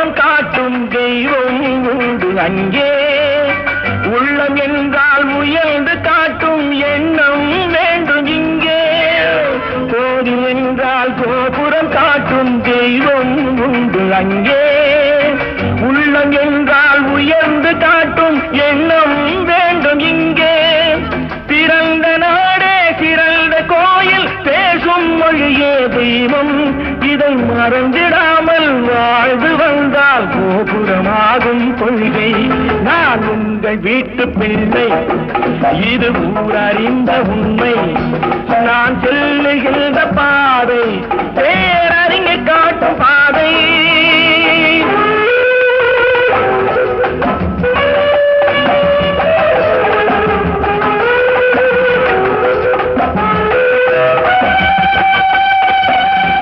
கோபுரம் காட்டும் தெய்வம் உண்டு அங்கே. உள்ளம் என்றால் முயன்று காட்டும் எண்ணம் வேண்டும் இங்கே. கோவில் என்றால் கோபுரம் காட்டும் தெய்வம் உண்டு அங்கே. உள்ளம் என்றால் உயர்ந்து காட்டும் எண்ணம் வேண்டும் இங்கே. பிறந்த நாடே சிறந்த கோயில், பேசும் மொழியே தெய்வம். இதை மறந்திடாமல் வாழ்ந்து வந்தால் கோபுரமாகும் கொள்கை. நான் உங்கள் வீட்டு பிள்ளை, இது ஊரறிந்த உண்மை. நான் செல்லுகின்ற பாதை